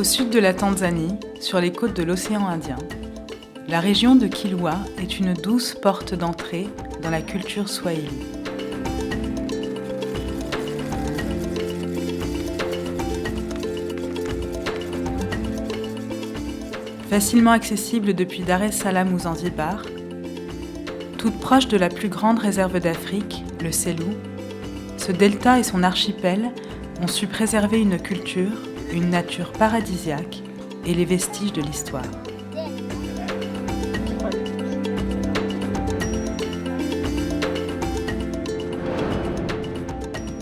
sud de la Tanzanie, sur les côtes de l'océan Indien, la région de Kilwa est une douce porte d'entrée dans la culture swahili. Facilement accessible depuis Dar es Salaam ou Zanzibar, toute proche de la plus grande réserve d'Afrique, le Selous, ce delta et son archipel ont su préserver une culture, une nature paradisiaque et les vestiges de l'histoire.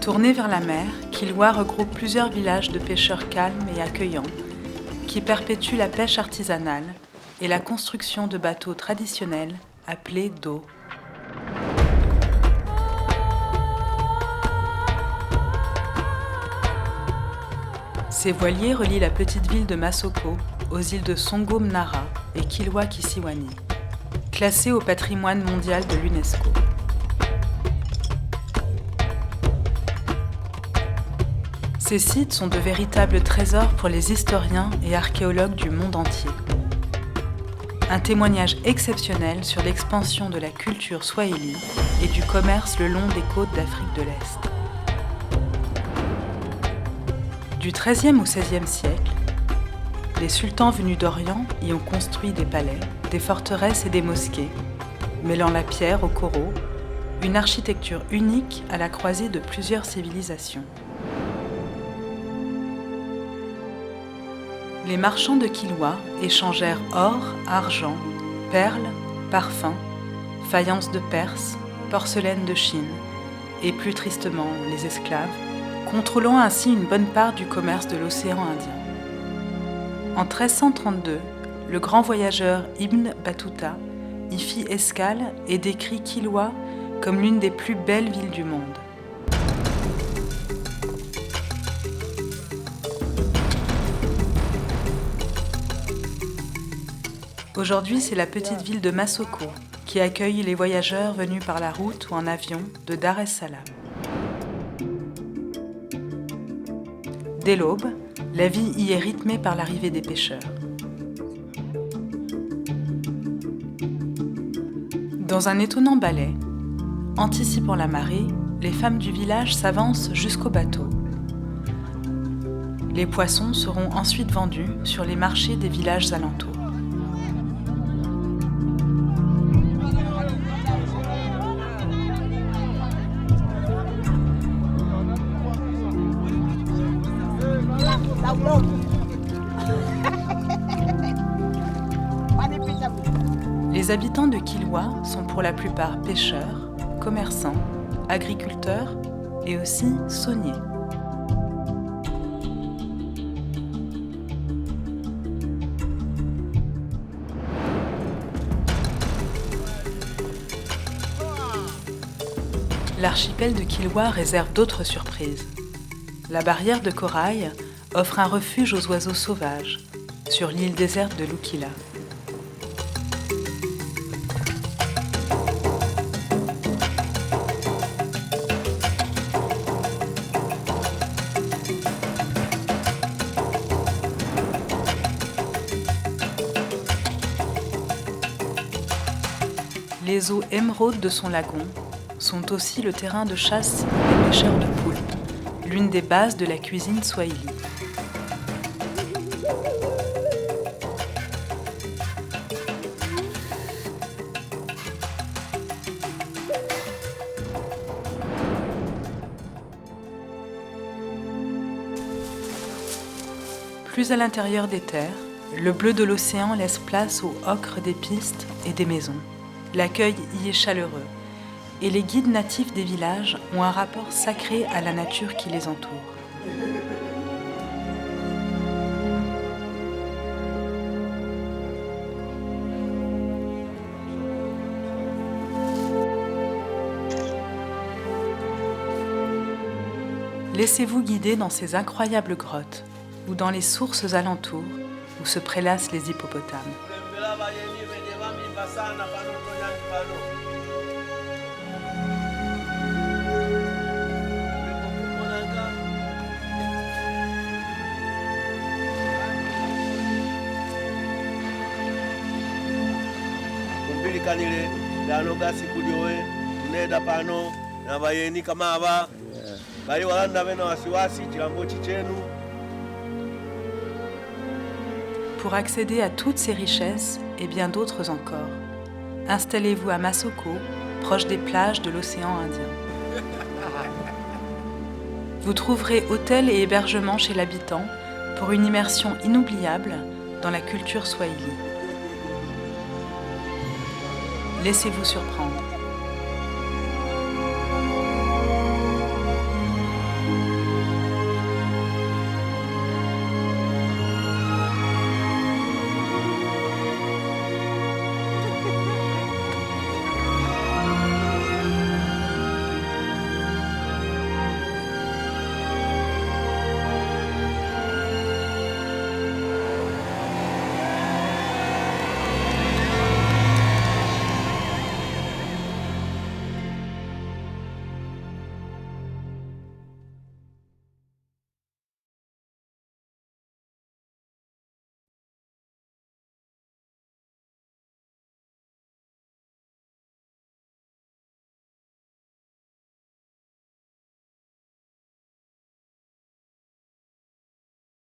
Tourné vers la mer, Kilwa regroupe plusieurs villages de pêcheurs calmes et accueillants qui perpétuent la pêche artisanale et la construction de bateaux traditionnels appelés do. Ces voiliers relient la petite ville de Masoko aux îles de Songo Mnara et Kilwa Kisiwani, classées au patrimoine mondial de l'UNESCO. Ces sites sont de véritables trésors pour les historiens et archéologues du monde entier. Un témoignage exceptionnel sur l'expansion de la culture swahili et du commerce le long des côtes d'Afrique de l'Est. Du XIIIe au XVIe siècle, les sultans venus d'Orient y ont construit des palais, des forteresses et des mosquées, mêlant la pierre au coraux, une architecture unique à la croisée de plusieurs civilisations. Les marchands de Kilwa échangèrent or, argent, perles, parfums, faïences de Perse, porcelaine de Chine et plus tristement les esclaves, contrôlant ainsi une bonne part du commerce de l'océan Indien. En 1332, le grand voyageur Ibn Battuta y fit escale et décrit Kilwa comme l'une des plus belles villes du monde. Aujourd'hui, c'est la petite ville de Masoko qui accueille les voyageurs venus par la route ou en avion de Dar es Salaam. Dès l'aube, la vie y est rythmée par l'arrivée des pêcheurs. Dans un étonnant ballet, anticipant la marée, les femmes du village s'avancent jusqu'au bateau. Les poissons seront ensuite vendus sur les marchés des villages alentours. Les habitants de Kilwa sont pour la plupart pêcheurs, commerçants, agriculteurs et aussi sauniers. L'archipel de Kilwa réserve d'autres surprises. La barrière de corail offre un refuge aux oiseaux sauvages sur l'île déserte de Lukila. Les eaux émeraudes de son lagon sont aussi le terrain de chasse des pêcheurs de poulpes, l'une des bases de la cuisine swahili. Plus à l'intérieur des terres, le bleu de l'océan laisse place au ocre des pistes et des maisons. L'accueil y est chaleureux et les guides natifs des villages ont un rapport sacré à la nature qui les entoure. Laissez-vous guider dans ces incroyables grottes ou dans les sources alentours où se prélassent les hippopotames. tujulikanile lyanoga siku lyowe tuneda pano na bayeni kama aba bayi walanda bena wasiwasi chilambo chichenu. Pour accéder à toutes ces richesses et bien d'autres encore, installez-vous à Masoko, proche des plages de l'océan Indien. Vous trouverez hôtel et hébergement chez l'habitant pour une immersion inoubliable dans la culture swahili. Laissez-vous surprendre.